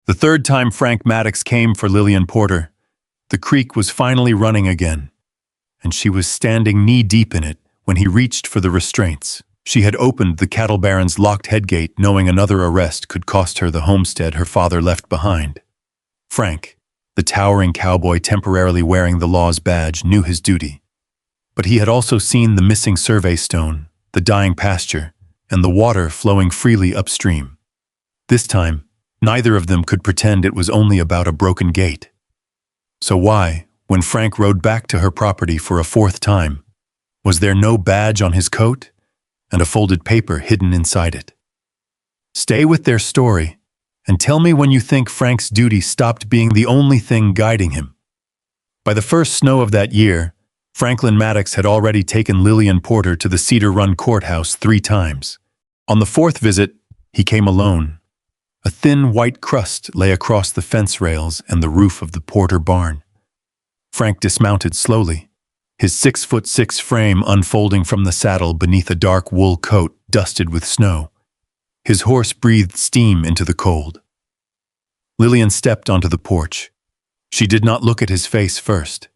The third time Frank Maddox came for Lillian Porter, the creek was finally running again, and she was standing knee-deep in it when he reached for the restraints. She had opened the cattle baron's locked headgate, knowing another arrest could cost her the homestead her father left behind. Frank, the towering cowboy temporarily wearing the law's badge, knew his duty. But he had also seen the missing survey stone, the dying pasture, and the water flowing freely upstream. This time, neither of them could pretend it was only about a broken gate. So why, when Frank rode back to her property for a fourth time, was there no badge on his coat and a folded paper hidden inside it? Stay with their story and tell me when you think Frank's duty stopped being the only thing guiding him. By the first snow of that year, Franklin Maddox had already taken Lillian Porter to the Cedar Run courthouse 3 times. On the 4th visit, he came alone. A thin white crust lay across the fence rails and the roof of the Porter barn. Frank dismounted slowly, his 6'6" frame unfolding from the saddle beneath a dark wool coat dusted with snow. His horse breathed steam into the cold. Lillian stepped onto the porch. She did not look at his face first.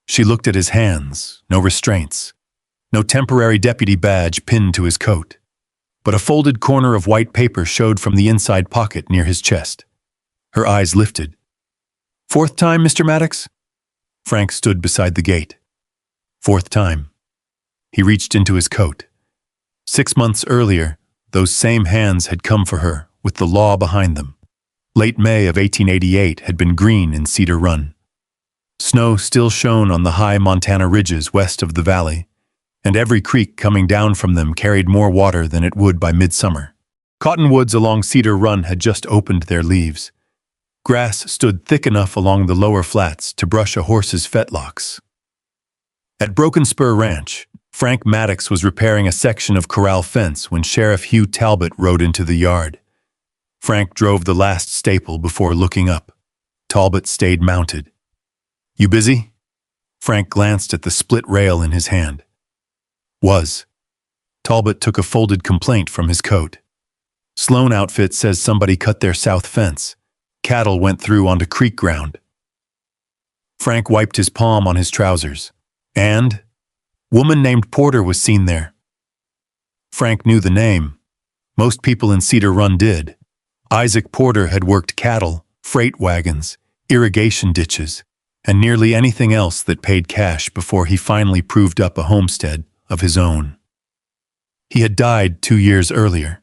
She looked at his hands, no restraints, no temporary deputy badge pinned to his coat. But a folded corner of white paper showed from the inside pocket near his chest. Her eyes lifted. "4th time, Mr. Maddox?" Frank stood beside the gate. "4th time." He reached into his coat. 6 months earlier, those same hands had come for her, with the law behind them. Late May of 1888 had been green in Cedar Run. Snow still shone on the high Montana ridges west of the valley, and every creek coming down from them carried more water than it would by midsummer. Cottonwoods along Cedar Run had just opened their leaves. Grass stood thick enough along the lower flats to brush a horse's fetlocks. At Broken Spur Ranch, Frank Maddox was repairing a section of corral fence when Sheriff Hugh Talbot rode into the yard. Frank drove the last staple before looking up. Talbot stayed mounted. "You busy?" Frank glanced at the split rail in his hand. "Was." Talbot took a folded complaint from his coat. "Sloan outfit says somebody cut their south fence. Cattle went through onto creek ground." Frank wiped his palm on his trousers. "And? Woman named Porter was seen there." Frank knew the name. Most people in Cedar Run did. Isaac Porter had worked cattle, freight wagons, irrigation ditches, and nearly anything else that paid cash before he finally proved up a homestead of his own. He had died 2 years earlier.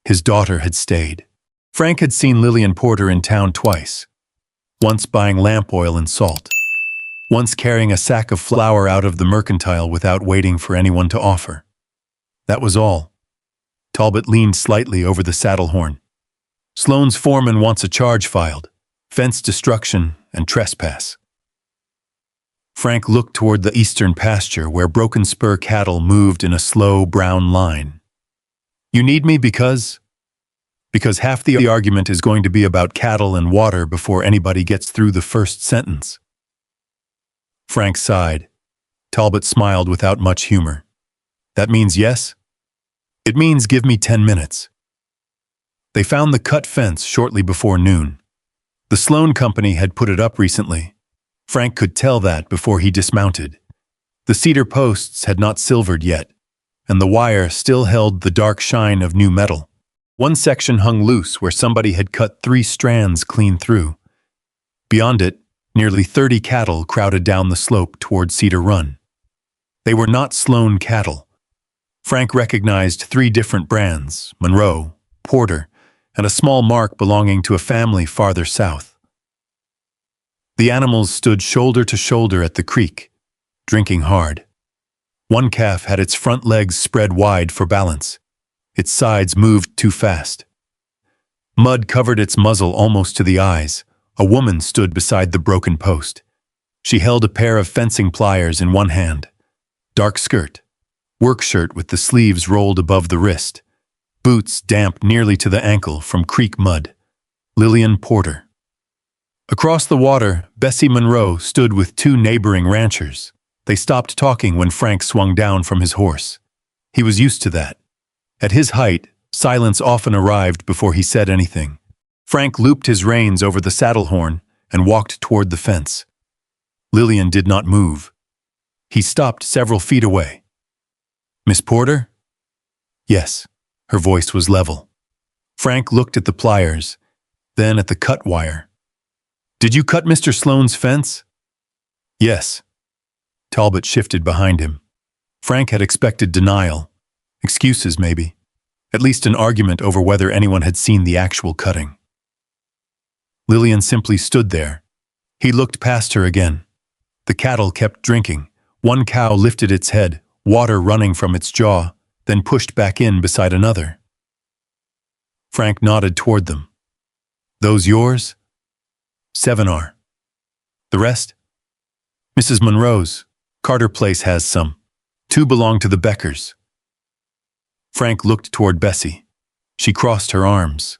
His daughter had stayed. Frank had seen Lillian Porter in town twice, once buying lamp oil and salt, once carrying a sack of flour out of the mercantile without waiting for anyone to offer. That was all. Talbot leaned slightly over the saddle horn. "Sloan's foreman wants a charge filed, fence destruction and trespass." Frank looked toward the eastern pasture where Broken Spur cattle moved in a slow brown line. "You need me because half the argument is going to be about cattle and water before anybody gets through the first sentence." Frank sighed. Talbot smiled without much humor. "That means yes?" "It means give me 10 minutes. They found the cut fence shortly before noon. The Sloan Company had put it up recently. Frank could tell that before he dismounted. The cedar posts had not silvered yet, and the wire still held the dark shine of new metal. One section hung loose where somebody had cut 3 strands clean through. Beyond it, nearly 30 cattle crowded down the slope toward Cedar Run. They were not Sloan cattle. Frank recognized 3 different brands: Monroe, Porter, and a small mark belonging to a family farther south. The animals stood shoulder to shoulder at the creek, drinking hard. One calf had its front legs spread wide for balance. Its sides moved too fast. Mud covered its muzzle almost to the eyes. A woman stood beside the broken post. She held a pair of fencing pliers in one hand. Dark skirt, work shirt with the sleeves rolled above the wrist. Boots damp nearly to the ankle from creek mud. Lillian Porter. Across the water, Bessie Monroe stood with 2 neighboring ranchers. They stopped talking when Frank swung down from his horse. He was used to that. At his height, silence often arrived before he said anything. Frank looped his reins over the saddle horn and walked toward the fence. Lillian did not move. He stopped several feet away. "Miss Porter?" "Yes." Her voice was level. Frank looked at the pliers, then at the cut wire. "Did you cut Mr. Sloane's fence?" "Yes." Talbot shifted behind him. Frank had expected denial. Excuses, maybe. At least an argument over whether anyone had seen the actual cutting. Lillian simply stood there. He looked past her again. The cattle kept drinking. One cow lifted its head, water running from its jaw, then pushed back in beside another. Frank nodded toward them. "Those yours?" "7 are." "The rest?" "Mrs. Monroe's. Carter Place has some. 2 belong to the Beckers." Frank looked toward Bessie. She crossed her arms.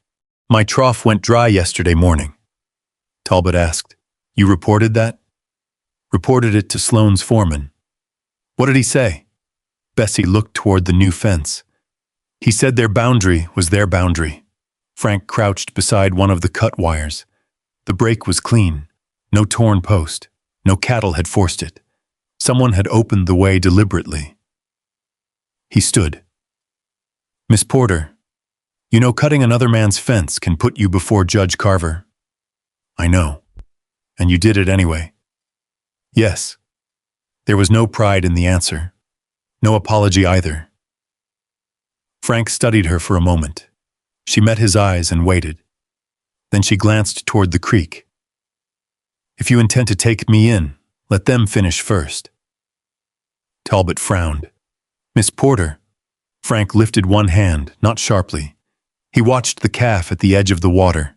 "My trough went dry yesterday morning." Talbot asked, "You reported that?" "Reported it to Sloane's foreman." "What did he say?" Bessie looked toward the new fence. "He said their boundary was their boundary." Frank crouched beside one of the cut wires. The break was clean. No torn post. No cattle had forced it. Someone had opened the way deliberately. He stood. "Miss Porter, you know cutting another man's fence can put you before Judge Carver." "I know. And you did it anyway." "Yes." There was no pride in the answer. No apology either. Frank studied her for a moment. She met his eyes and waited. Then she glanced toward the creek. "If you intend to take me in, let them finish first." Talbot frowned. "Miss Porter." Frank lifted one hand, not sharply. He watched the calf at the edge of the water.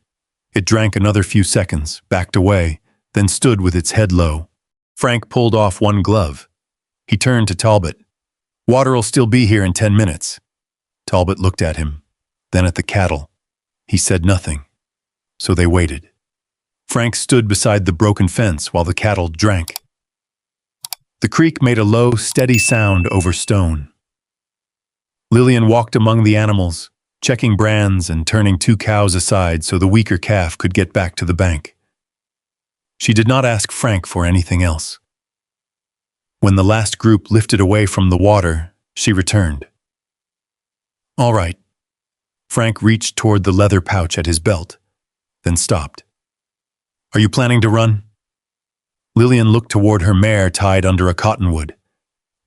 It drank another few seconds, backed away, then stood with its head low. Frank pulled off one glove. He turned to Talbot. "Water'll still be here in 10 minutes." Talbot looked at him, then at the cattle. He said nothing, so they waited. Frank stood beside the broken fence while the cattle drank. The creek made a low, steady sound over stone. Lillian walked among the animals, checking brands and turning 2 cows aside so the weaker calf could get back to the bank. She did not ask Frank for anything else. When the last group lifted away from the water, she returned. "All right." Frank reached toward the leather pouch at his belt, then stopped. "Are you planning to run?" Lillian looked toward her mare tied under a cottonwood.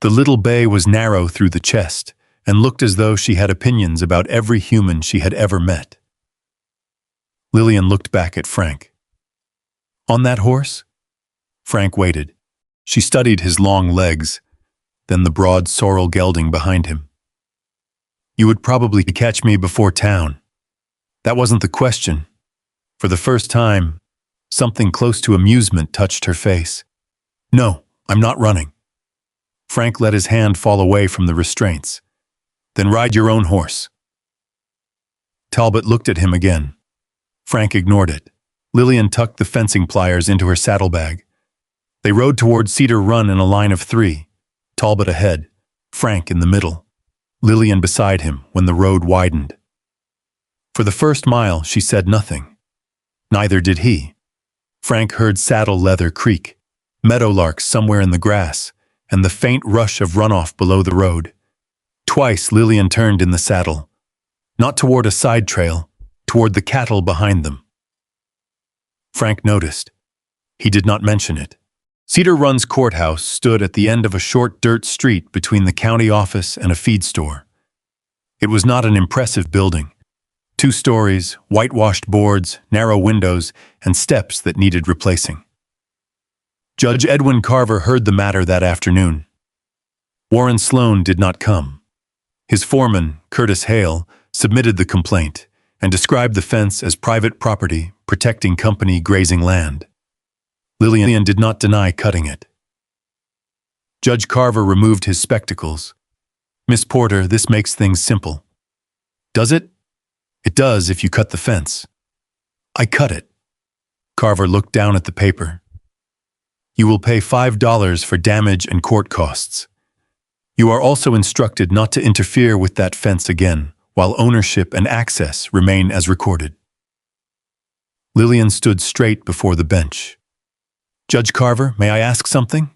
The little bay was narrow through the chest and looked as though she had opinions about every human she had ever met. Lillian looked back at Frank. "On that horse?" Frank waited. She studied his long legs, then the broad sorrel gelding behind him. "You would probably catch me before town." That wasn't the question. For the first time, something close to amusement touched her face. "No, I'm not running." Frank let his hand fall away from the restraints. "Then ride your own horse." Talbot looked at him again. Frank ignored it. Lillian tucked the fencing pliers into her saddlebag. They rode toward Cedar Run in a line of 3, Talbot ahead, Frank in the middle, Lillian beside him when the road widened. For the first mile, she said nothing. Neither did he. Frank heard saddle leather creak, meadowlarks somewhere in the grass, and the faint rush of runoff below the road. Twice Lillian turned in the saddle, not toward a side trail, toward the cattle behind them. Frank noticed. He did not mention it. Cedar Run's courthouse stood at the end of a short dirt street between the county office and a feed store. It was not an impressive building. 2 stories, whitewashed boards, narrow windows, and steps that needed replacing. Judge Edwin Carver heard the matter that afternoon. Warren Sloane did not come. His foreman, Curtis Hale, submitted the complaint and described the fence as private property protecting company grazing land. Lillian did not deny cutting it. Judge Carver removed his spectacles. "Miss Porter, this makes things simple." "Does it?" "It does if you cut the fence." "I cut it." Carver looked down at the paper. "You will pay $5 for damage and court costs. You are also instructed not to interfere with that fence again, while ownership and access remain as recorded." Lillian stood straight before the bench. "Judge Carver, may I ask something?"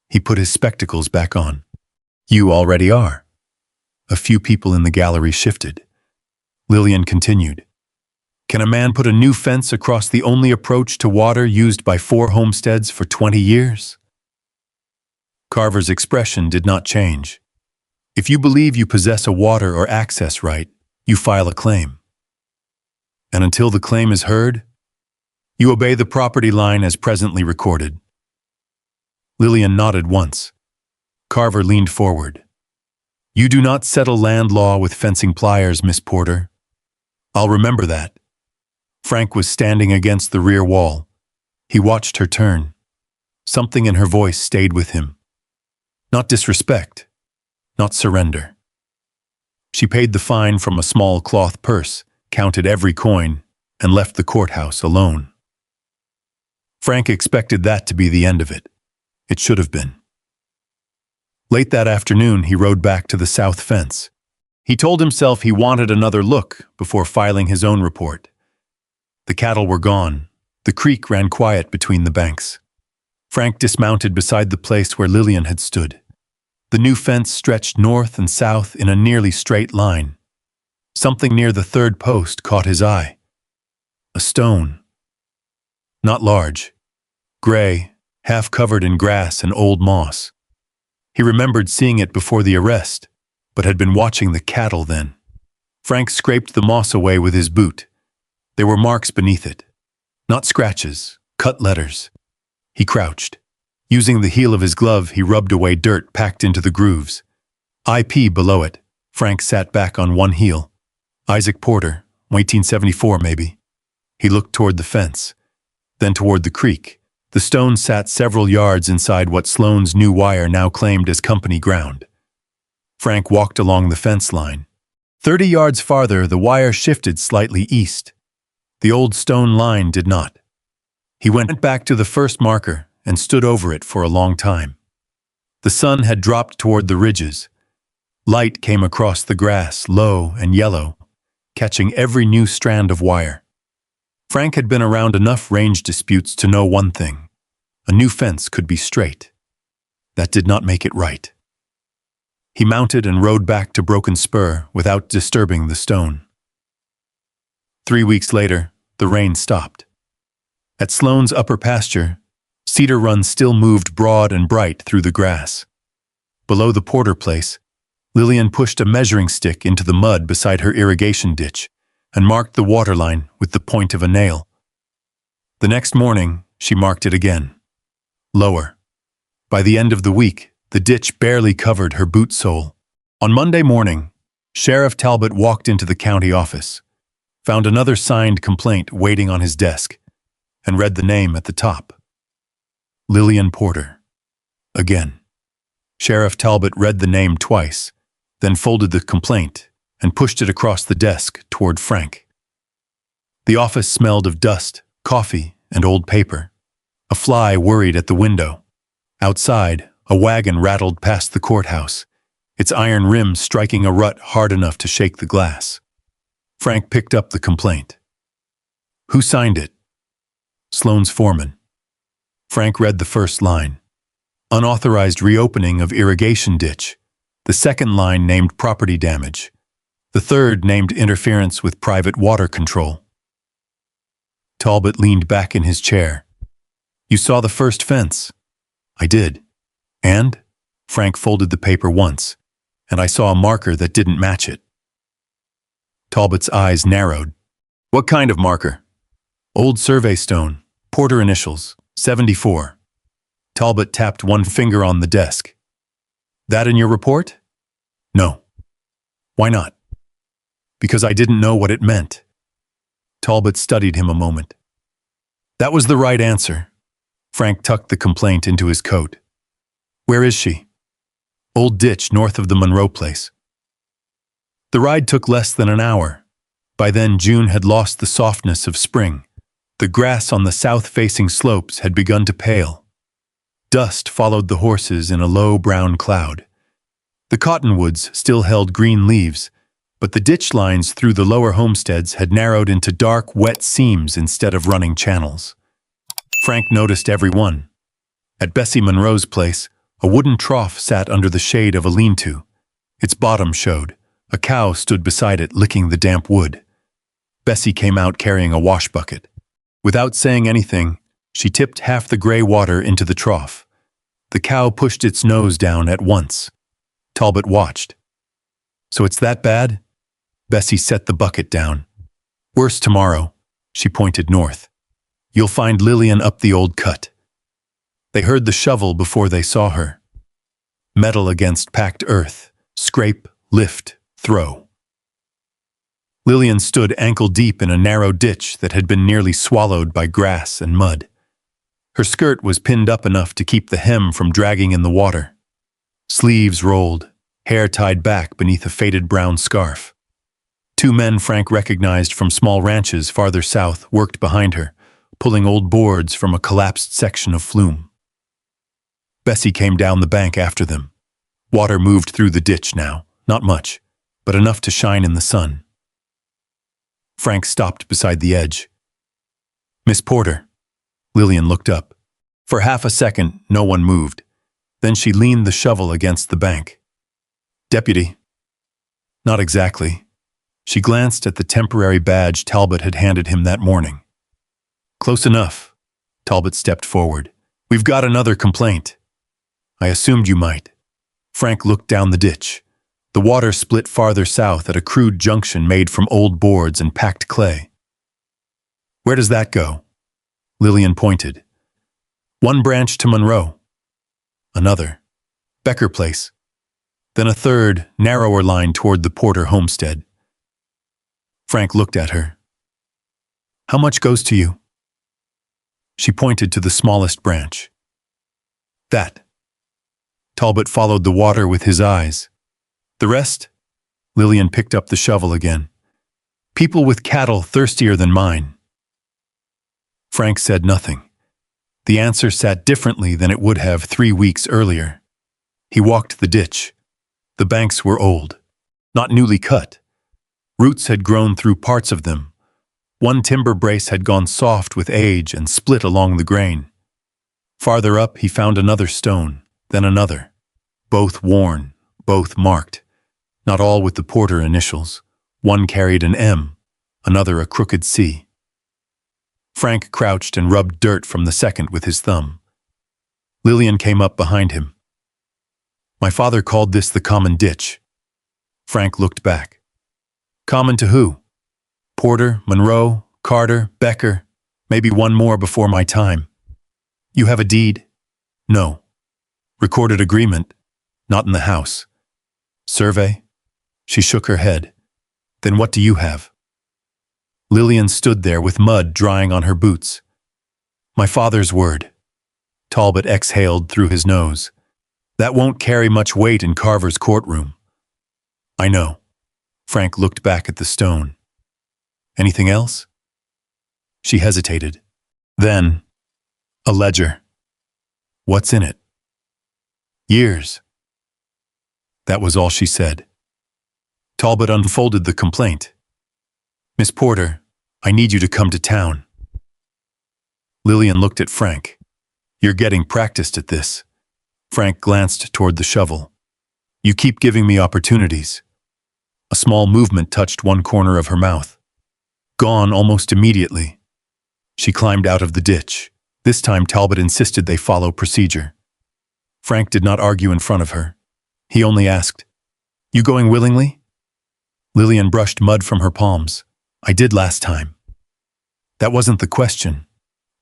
He put his spectacles back on. "You already are." A few people in the gallery shifted. Lillian continued. "Can a man put a new fence across the only approach to water used by 4 homesteads for 20 years? Carver's expression did not change. "If you believe you possess a water or access right, you file a claim. And until the claim is heard, you obey the property line as presently recorded." Lillian nodded once. Carver leaned forward. "You do not settle land law with fencing pliers, Miss Porter." "I'll remember that." Frank was standing against the rear wall. He watched her turn. Something in her voice stayed with him. Not disrespect, not surrender. She paid the fine from a small cloth purse, counted every coin, and left the courthouse alone. Frank expected that to be the end of it. It should have been. Late that afternoon, he rode back to the south fence. He told himself he wanted another look before filing his own report. The cattle were gone. The creek ran quiet between the banks. Frank dismounted beside the place where Lillian had stood. The new fence stretched north and south in a nearly straight line. Something near the third post caught his eye. A stone. Not large. Gray, half covered in grass and old moss. He remembered seeing it before the arrest, but had been watching the cattle then. Frank scraped the moss away with his boot. There were marks beneath it. Not scratches, cut letters. He crouched. Using the heel of his glove, he rubbed away dirt packed into the grooves. IP below it. Frank sat back on one heel. Isaac Porter, 1874 maybe. He looked toward the fence, then toward the creek. The stone sat several yards inside what Sloane's new wire now claimed as company ground. Frank walked along the fence line. 30 yards farther, the wire shifted slightly east. The old stone line did not. He went back to the first marker and stood over it for a long time. The sun had dropped toward the ridges. Light came across the grass, low and yellow, catching every new strand of wire. Frank had been around enough range disputes to know one thing. A new fence could be straight. That did not make it right. He mounted and rode back to Broken Spur without disturbing the stone. 3 weeks later, the rain stopped. At Sloane's upper pasture, Cedar Run still moved broad and bright through the grass. Below the Porter place, Lillian pushed a measuring stick into the mud beside her irrigation ditch and marked the waterline with the point of a nail. The next morning, she marked it again. Lower. By the end of the week, the ditch barely covered her boot sole. On Monday morning, Sheriff Talbot walked into the county office, found another signed complaint waiting on his desk, and read the name at the top. Lillian Porter. Again. Sheriff Talbot read the name twice, then folded the complaint and pushed it across the desk toward Frank. The office smelled of dust, coffee, and old paper. A fly worried at the window. Outside, a wagon rattled past the courthouse, its iron rim striking a rut hard enough to shake the glass. Frank picked up the complaint. Who signed it? Sloane's foreman. Frank read the first line. Unauthorized reopening of irrigation ditch. The second line named property damage. The third named interference with private water control. Talbot leaned back in his chair. You saw the first fence? I did. And? Frank folded the paper once, and I saw a marker that didn't match it. Talbot's eyes narrowed. What kind of marker? Old survey stone, Porter initials, 74. Talbot tapped one finger on the desk. That in your report? No. Why not? Because I didn't know what it meant. Talbot studied him a moment. That was the right answer. Frank tucked the complaint into his coat. Where is she? Old ditch north of the Monroe place. The ride took less than an hour. By then, June had lost the softness of spring. The grass on the south-facing slopes had begun to pale. Dust followed the horses in a low brown cloud. The cottonwoods still held green leaves, but the ditch lines through the lower homesteads had narrowed into dark, wet seams instead of running channels. Frank noticed every one. At Bessie Monroe's place, a wooden trough sat under the shade of a lean-to. Its bottom showed. A cow stood beside it, licking the damp wood. Bessie came out carrying a wash bucket. Without saying anything, she tipped half the gray water into the trough. The cow pushed its nose down at once. Talbot watched. "So it's that bad?" Bessie set the bucket down. "Worse tomorrow," she pointed north. "You'll find Lillian up the old cut." They heard the shovel before they saw her. Metal against packed earth. Scrape, lift, throw. Lillian stood ankle-deep in a narrow ditch that had been nearly swallowed by grass and mud. Her skirt was pinned up enough to keep the hem from dragging in the water. Sleeves rolled, hair tied back beneath a faded brown scarf. Two men Frank recognized from small ranches farther south worked behind her, pulling old boards from a collapsed section of flume. Bessie came down the bank after them. Water moved through the ditch now, not much, but enough to shine in the sun. Frank stopped beside the edge. "Miss Porter." Lillian looked up. For half a second, no one moved. Then she leaned the shovel against the bank. "Deputy." "Not exactly." She glanced at the temporary badge Talbot had handed him that morning. "Close enough." Talbot stepped forward. "We've got another complaint." "I assumed you might." Frank looked down the ditch. The water split farther south at a crude junction made from old boards and packed clay. "Where does that go?" Lillian pointed. "One branch to Monroe. Another. Becker Place. Then a third, narrower line toward the Porter homestead." Frank looked at her. "How much goes to you?" She pointed to the smallest branch. "That." Talbot followed the water with his eyes. "The rest?" Lillian picked up the shovel again. "People with cattle thirstier than mine." Frank said nothing. The answer sat differently than it would have 3 weeks earlier. He walked the ditch. The banks were old, not newly cut. Roots had grown through parts of them. One timber brace had gone soft with age and split along the grain. Farther up, he found another stone, then another. Both worn, both marked. Not all with the Porter initials. One carried an M, another a crooked C. Frank crouched and rubbed dirt from the second with his thumb. Lillian came up behind him. "My father called this the common ditch." Frank looked back. "Common to who?" "Porter, Monroe, Carter, Becker, maybe one more before my time." "You have a deed?" "No." "Recorded agreement?" "Not in the house." "Survey?" She shook her head. "Then what do you have?" Lillian stood there with mud drying on her boots. "My father's word." Talbot exhaled through his nose. "That won't carry much weight in Carver's courtroom." "I know." Frank looked back at the stone. "Anything else?" She hesitated. Then, "A ledger." "What's in it?" "Years." That was all she said. Talbot unfolded the complaint. "Miss Porter, I need you to come to town." Lillian looked at Frank. "You're getting practiced at this." Frank glanced toward the shovel. "You keep giving me opportunities." A small movement touched one corner of her mouth. Gone almost immediately. She climbed out of the ditch. This time Talbot insisted they follow procedure. Frank did not argue in front of her. He only asked, "You going willingly?" Lillian brushed mud from her palms. "I did last time." That wasn't the question.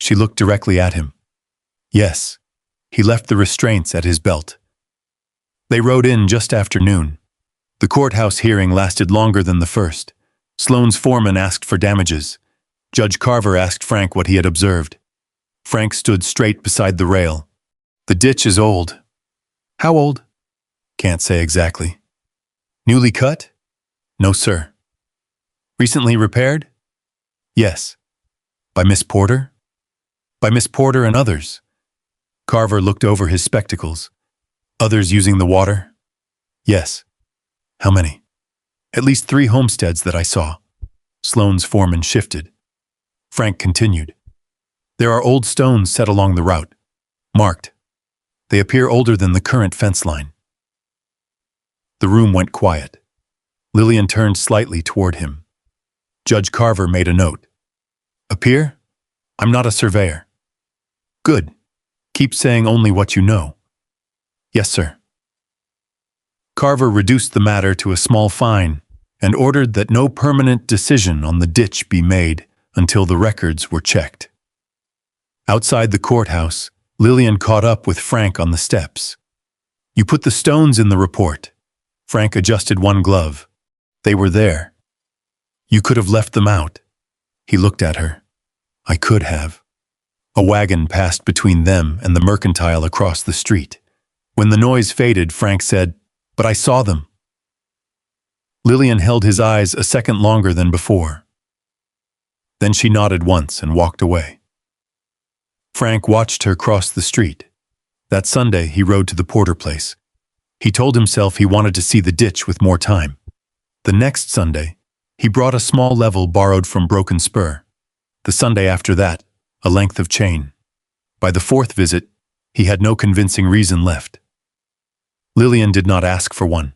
She looked directly at him. "Yes." He left the restraints at his belt. They rode in just after noon. The courthouse hearing lasted longer than the first. Sloan's foreman asked for damages. Judge Carver asked Frank what he had observed. Frank stood straight beside the rail. "The ditch is old." "How old?" "Can't say exactly." "Newly cut?" "No, sir." "Recently repaired?" "Yes." "By Miss Porter?" "By Miss Porter and others." Carver looked over his spectacles. "Others using the water?" "Yes." "How many?" At least 3 homesteads that I saw. Sloane's foreman shifted. Frank continued. There are old stones set along the route. Marked. They appear older than the current fence line. The room went quiet. Lillian turned slightly toward him. Judge Carver made a note. Appear? I'm not a surveyor. Good. Keep saying only what you know. Yes, sir. Carver reduced the matter to a small fine and ordered that no permanent decision on the ditch be made until the records were checked. Outside the courthouse, Lillian caught up with Frank on the steps. You put the stones in the report. Frank adjusted one glove. They were there. You could have left them out. He looked at her. I could have. A wagon passed between them and the mercantile across the street. When the noise faded, Frank said, But I saw them. Lillian held his eyes a second longer than before. Then she nodded once and walked away. Frank watched her cross the street. That Sunday, he rode to the Porter place. He told himself he wanted to see the ditch with more time. The next Sunday, he brought a small level borrowed from Broken Spur. The Sunday after that, a length of chain. By the 4th visit, he had no convincing reason left. Lillian did not ask for one.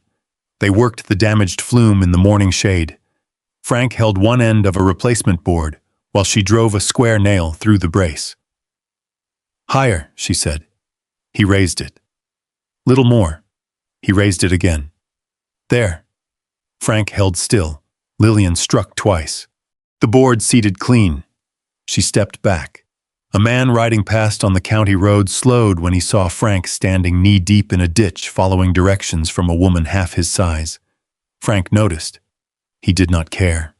They worked the damaged flume in the morning shade. Frank held one end of a replacement board while she drove a square nail through the brace. Higher, she said. He raised it. Little more. He raised it again. There. Frank held still. Lillian struck twice. The board seated clean. She stepped back. A man riding past on the county road slowed when he saw Frank standing knee-deep in a ditch following directions from a woman half his size. Frank noticed. He did not care.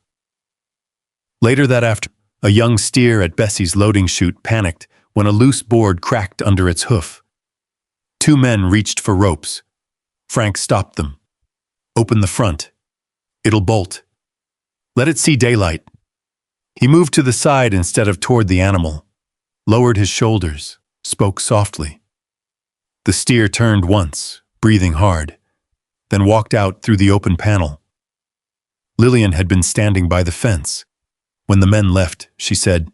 Later that afternoon, a young steer at Bessie's loading chute panicked when a loose board cracked under its hoof. 2 men reached for ropes. Frank stopped them. Open the front. It'll bolt. Let it see daylight. He moved to the side instead of toward the animal, lowered his shoulders, spoke softly. The steer turned once, breathing hard, then walked out through the open panel. Lillian had been standing by the fence. When the men left, she said,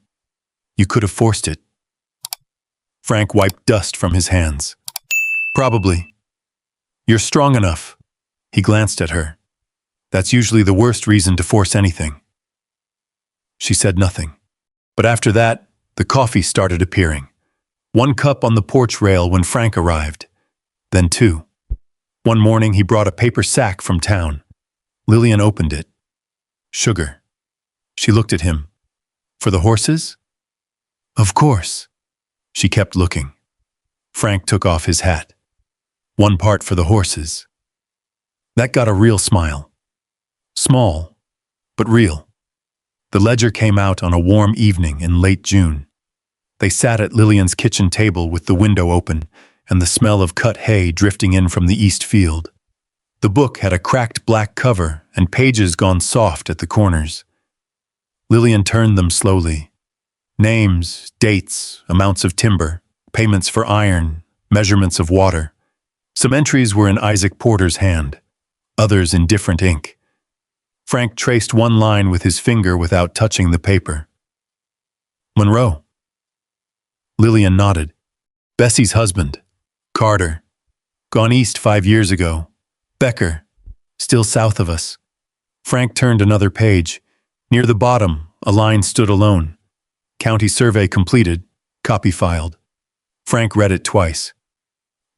You could have forced it. Frank wiped dust from his hands. Probably. You're strong enough. He glanced at her. That's usually the worst reason to force anything. She said nothing. But after that, the coffee started appearing. 1 cup on the porch rail when Frank arrived. Then 2. One morning he brought a paper sack from town. Lillian opened it. Sugar. She looked at him. For the horses? Of course. She kept looking. Frank took off his hat. 1 part for the horses. That got a real smile. Small, but real. The ledger came out on a warm evening in late June. They sat at Lillian's kitchen table with the window open and the smell of cut hay drifting in from the east field. The book had a cracked black cover and pages gone soft at the corners. Lillian turned them slowly. Names, dates, amounts of timber, payments for iron, measurements of water. Some entries were in Isaac Porter's hand, others in different ink. Frank traced 1 line with his finger without touching the paper. Monroe. Lillian nodded. Bessie's husband. Carter. Gone east 5 years ago. Becker. Still south of us. Frank turned another page. Near the bottom, a line stood alone. County survey completed. Copy filed. Frank read it twice.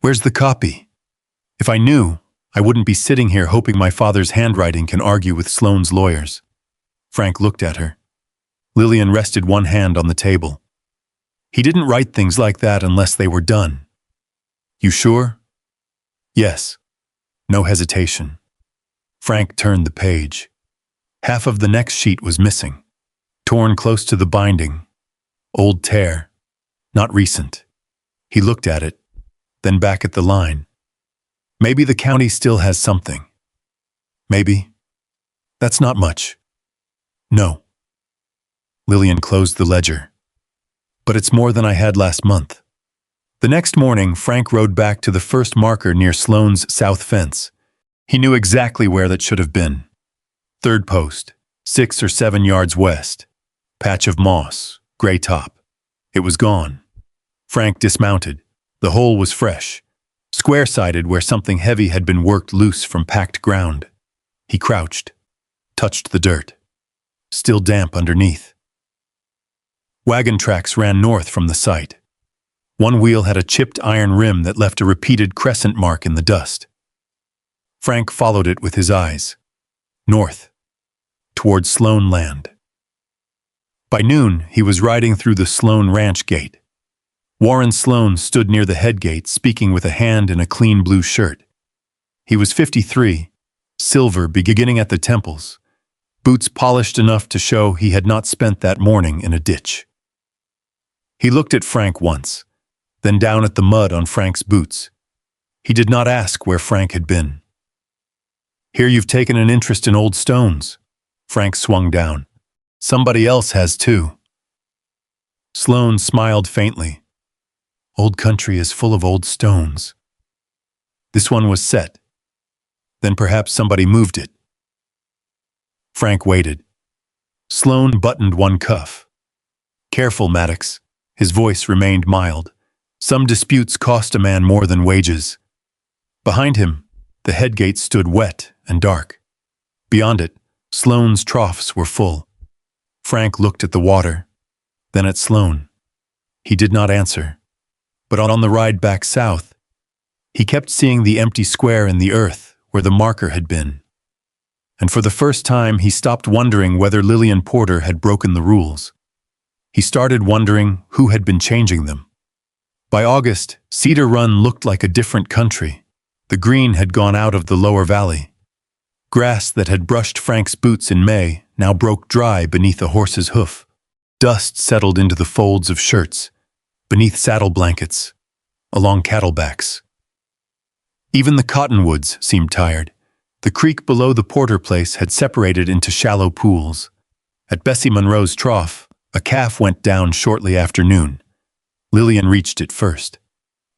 Where's the copy? If I knew, I wouldn't be sitting here hoping my father's handwriting can argue with Sloane's lawyers. Frank looked at her. Lillian rested 1 hand on the table. He didn't write things like that unless they were done. You sure? Yes. No hesitation. Frank turned the page. Half of the next sheet was missing. Torn close to the binding. Old tear. Not recent. He looked at it, then back at the line. Maybe the county still has something. Maybe. That's not much. No. Lillian closed the ledger. But it's more than I had last month. The next morning, Frank rode back to the first marker near Sloane's south fence. He knew exactly where that should have been. Third post, 6 or 7 yards west. Patch of moss, gray top. It was gone. Frank dismounted. The hole was fresh, square-sided where something heavy had been worked loose from packed ground. He crouched, touched the dirt. Still damp underneath. Wagon tracks ran north from the site. One wheel had a chipped iron rim that left a repeated crescent mark in the dust. Frank followed it with his eyes. North, toward Sloan Land. By noon, he was riding through the Sloan Ranch gate. Warren Sloan stood near the headgate, speaking with a hand in a clean blue shirt. He was 53, silver beginning at the temples, boots polished enough to show he had not spent that morning in a ditch. He looked at Frank once, then down at the mud on Frank's boots. He did not ask where Frank had been. "Here you've taken an interest in old stones." Frank swung down. "Somebody else has too." Sloan smiled faintly. "Old country is full of old stones." This one was set. Then perhaps somebody moved it. Frank waited. Sloan buttoned one cuff. "Careful, Maddox." His voice remained mild. "Some disputes cost a man more than wages." Behind him, the headgate stood wet and dark. Beyond it, Sloan's troughs were full. Frank looked at the water, then at Sloan. He did not answer. But on the ride back south, he kept seeing the empty square in the earth where the marker had been. And for the first time, he stopped wondering whether Lillian Porter had broken the rules. He started wondering who had been changing them. By August, Cedar Run looked like a different country. The green had gone out of the lower valley. Grass that had brushed Frank's boots in May now broke dry beneath a horse's hoof. Dust settled into the folds of shirts, beneath saddle blankets, along cattle backs. Even the cottonwoods seemed tired. The creek below the Porter place had separated into shallow pools. At Bessie Monroe's trough, a calf went down shortly after noon. Lillian reached it first.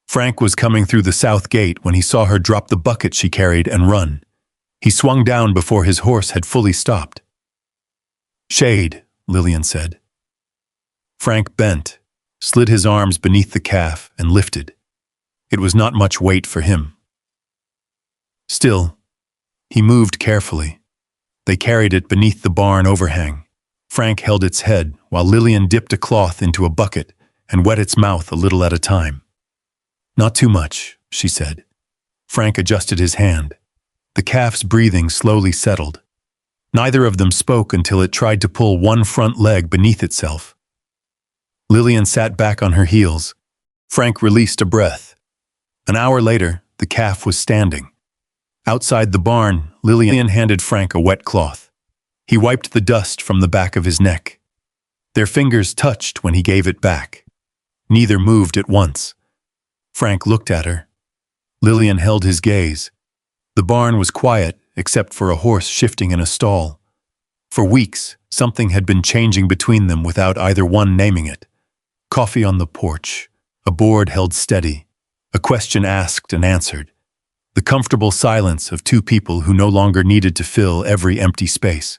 Frank was coming through the south gate when he saw her drop the bucket she carried and run. He swung down before his horse had fully stopped. "Shade," Lillian said. Frank bent, slid his arms beneath the calf, and lifted. It was not much weight for him. Still, he moved carefully. They carried it beneath the barn overhang. Frank held its head while Lillian dipped a cloth into a bucket and wet its mouth a little at a time. "Not too much," she said. Frank adjusted his hand. The calf's breathing slowly settled. Neither of them spoke until it tried to pull one front leg beneath itself. Lillian sat back on her heels. Frank released a breath. An hour later, the calf was standing. Outside the barn, Lillian handed Frank a wet cloth. He wiped the dust from the back of his neck. Their fingers touched when he gave it back. Neither moved at once. Frank looked at her. Lillian held his gaze. The barn was quiet, except for a horse shifting in a stall. For weeks, something had been changing between them without either one naming it. Coffee on the porch, a board held steady, a question asked and answered. The comfortable silence of two people who no longer needed to fill every empty space.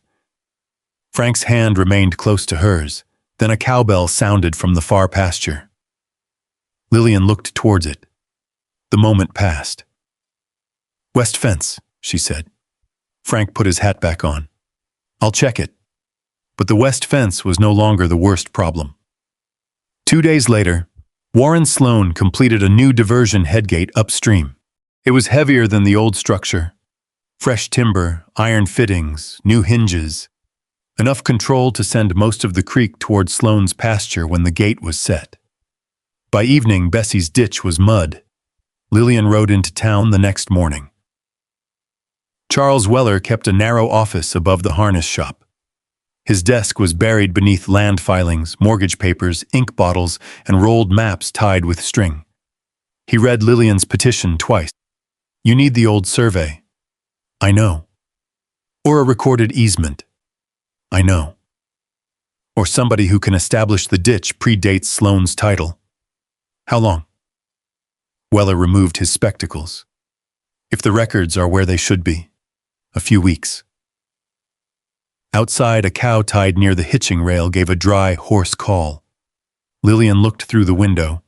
Frank's hand remained close to hers, then a cowbell sounded from the far pasture. Lillian looked towards it. The moment passed. "West fence," she said. Frank put his hat back on. "I'll check it." But the west fence was no longer the worst problem. 2 days later, Warren Sloan completed a new diversion headgate upstream. It was heavier than the old structure. Fresh timber, iron fittings, new hinges. Enough control to send most of the creek toward Sloan's pasture when the gate was set. By evening, Bessie's ditch was mud. Lillian rode into town the next morning. Charles Weller kept a narrow office above the harness shop. His desk was buried beneath land filings, mortgage papers, ink bottles, and rolled maps tied with string. He read Lillian's petition twice. "You need the old survey." "I know." "Or a recorded easement." "I know." "Or somebody who can establish the ditch predates Sloan's title." "How long?" Weller removed his spectacles. "If the records are where they should be, a few weeks." Outside, a cow tied near the hitching rail gave a dry, hoarse call. Lillian looked through the window.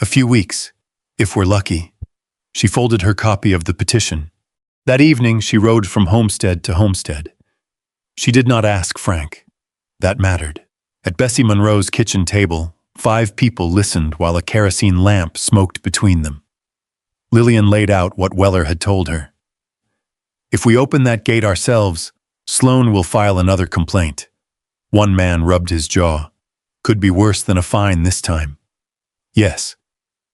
A few weeks, if we're lucky. She folded her copy of the petition. That evening, she rode from homestead to homestead. She did not ask Frank. That mattered. At Bessie Monroe's kitchen table, 5 people listened while a kerosene lamp smoked between them. Lillian laid out what Weller had told her. If we open that gate ourselves, Sloan will file another complaint. One man rubbed his jaw. Could be worse than a fine this time. Yes.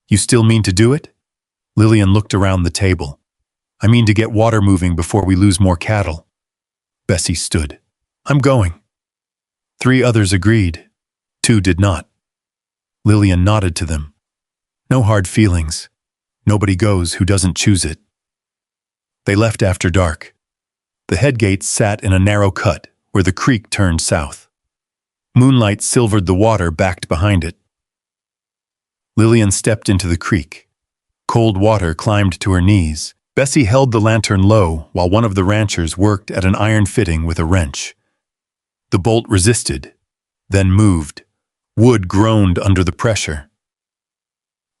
You still mean to do it? Lillian looked around the table. I mean to get water moving before we lose more cattle. Bessie stood. I'm going. 3 others agreed. 2 did not. Lillian nodded to them. No hard feelings. Nobody goes who doesn't choose it. They left after dark. The headgate sat in a narrow cut where the creek turned south. Moonlight silvered the water backed behind it. Lillian stepped into the creek. Cold water climbed to her knees. Bessie held the lantern low while one of the ranchers worked at an iron fitting with a wrench. The bolt resisted, then moved. Wood groaned under the pressure.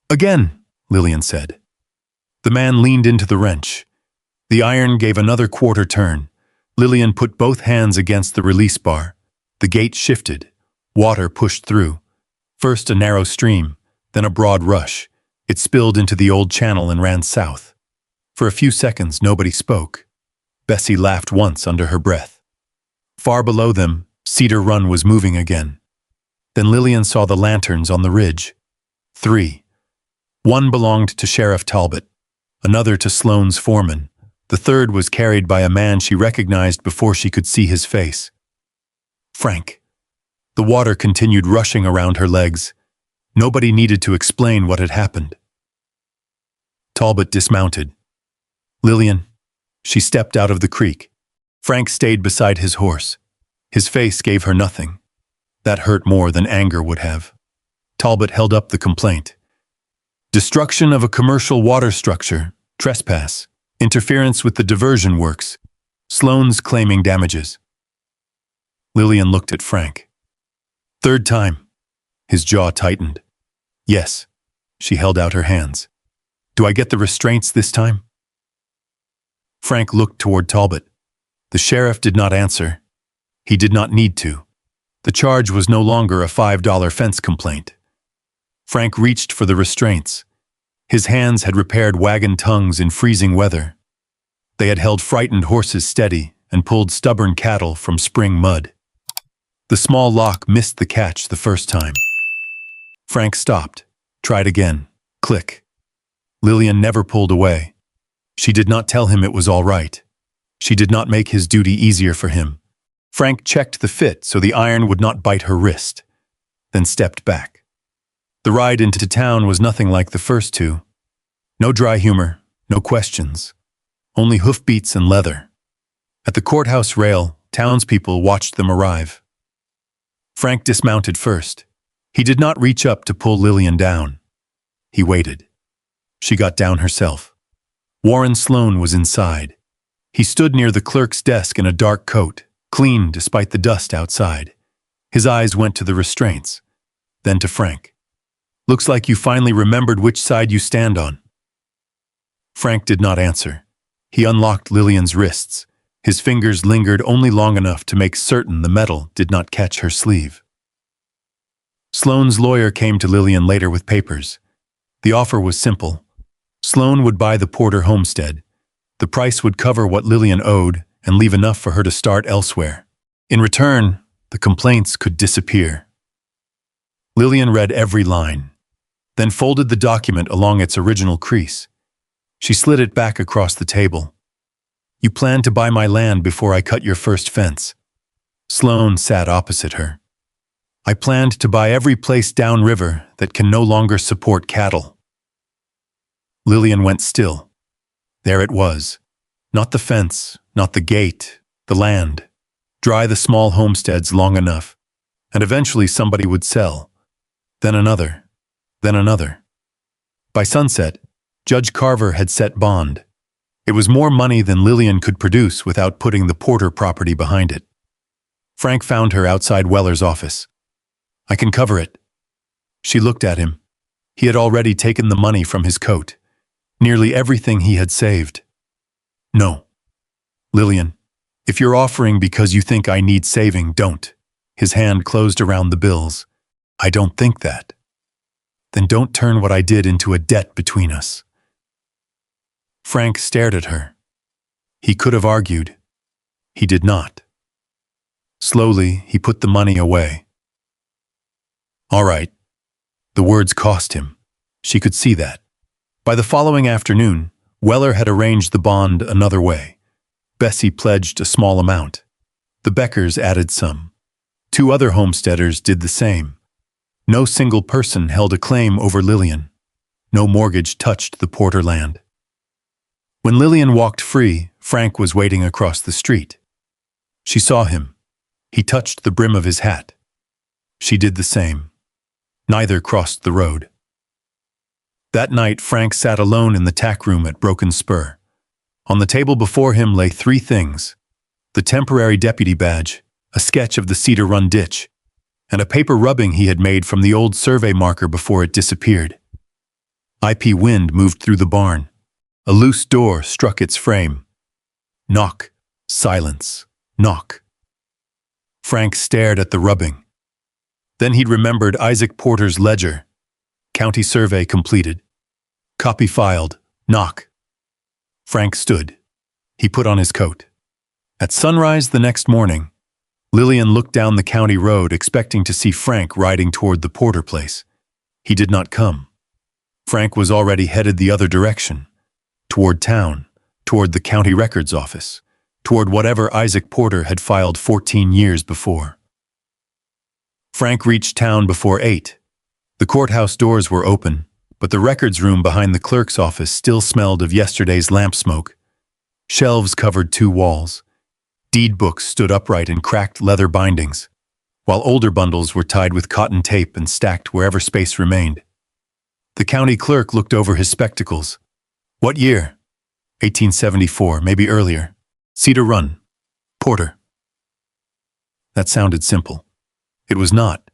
Again, Lillian said. The man leaned into the wrench. The iron gave another quarter turn. Lillian put both hands against the release bar. The gate shifted. Water pushed through. First a narrow stream, then a broad rush. It spilled into the old channel and ran south. For a few seconds, nobody spoke. Bessie laughed once under her breath. Far below them, Cedar Run was moving again. Then Lillian saw the lanterns on the ridge. 3. One belonged to Sheriff Talbot, another to Sloan's foreman. The third was carried by a man she recognized before she could see his face. Frank. The water continued rushing around her legs. Nobody needed to explain what had happened. Talbot dismounted. Lillian. She stepped out of the creek. Frank stayed beside his horse. His face gave her nothing. That hurt more than anger would have. Talbot held up the complaint. Destruction of a commercial water structure, trespass, interference with the diversion works, Sloan's claiming damages. Lillian looked at Frank. 3rd time. His jaw tightened. Yes. She held out her hands. Do I get the restraints this time? Frank looked toward Talbot. The sheriff did not answer. He did not need to. The charge was no longer a $5 fence complaint. Frank reached for the restraints. His hands had repaired wagon tongues in freezing weather. They had held frightened horses steady and pulled stubborn cattle from spring mud. The small lock missed the catch the first time. Frank stopped, tried again. Click. Lillian never pulled away. She did not tell him it was all right. She did not make his duty easier for him. Frank checked the fit so the iron would not bite her wrist, then stepped back. The ride into town was nothing like the first 2. No dry humor, no questions. Only hoofbeats and leather. At the courthouse rail, townspeople watched them arrive. Frank dismounted first. He did not reach up to pull Lillian down. He waited. She got down herself. Warren Sloan was inside. He stood near the clerk's desk in a dark coat, clean despite the dust outside. His eyes went to the restraints, then to Frank. Looks like you finally remembered which side you stand on. Frank did not answer. He unlocked Lillian's wrists. His fingers lingered only long enough to make certain the metal did not catch her sleeve. Sloan's lawyer came to Lillian later with papers. The offer was simple. Sloan would buy the Porter homestead. The price would cover what Lillian owed and leave enough for her to start elsewhere. In return, the complaints could disappear. Lillian read every line, then folded the document along its original crease. She slid it back across the table. You planned to buy my land before I cut your first fence. Sloan sat opposite her. I planned to buy every place downriver that can no longer support cattle. Lillian went still. There it was. Not the fence, not the gate, the land. Dry the small homesteads long enough, and eventually somebody would sell. Then another, then another. By sunset, Judge Carver had set bond. It was more money than Lillian could produce without putting the Porter property behind it. Frank found her outside Weller's office. "I can cover it." She looked at him. He had already taken the money from his coat, nearly everything he had saved. "No. Lillian, if you're offering because you think I need saving, don't." His hand closed around the bills. "I don't think that." "Then don't turn what I did into a debt between us." Frank stared at her. He could have argued. He did not. Slowly, he put the money away. "All right." The words cost him. She could see that. By the following afternoon, Weller had arranged the bond another way. Bessie pledged a small amount. The Beckers added some. 2 other homesteaders did the same. No single person held a claim over Lillian. No mortgage touched the Porter land. When Lillian walked free, Frank was waiting across the street. She saw him. He touched the brim of his hat. She did the same. Neither crossed the road. That night, Frank sat alone in the tack room at Broken Spur. On the table before him lay 3 things: the temporary deputy badge, a sketch of the Cedar Run ditch, and a paper rubbing he had made from the old survey marker before it disappeared. IP wind moved through the barn. A loose door struck its frame. Knock. Silence. Knock. Frank stared at the rubbing. Then he'd remembered Isaac Porter's ledger. County survey completed. Copy filed. Knock. Frank stood. He put on his coat. At sunrise the next morning, Lillian looked down the county road expecting to see Frank riding toward the Porter place. He did not come. Frank was already headed the other direction, toward town, toward the county records office, toward whatever Isaac Porter had filed 14 years before. Frank reached town before 8. The courthouse doors were open, but the records room behind the clerk's office still smelled of yesterday's lamp smoke. Shelves covered 2 walls. Deed books stood upright in cracked leather bindings, while older bundles were tied with cotton tape and stacked wherever space remained. The county clerk looked over his spectacles. "What year?" 1874, maybe earlier. Cedar Run. Porter. That sounded simple. It was not.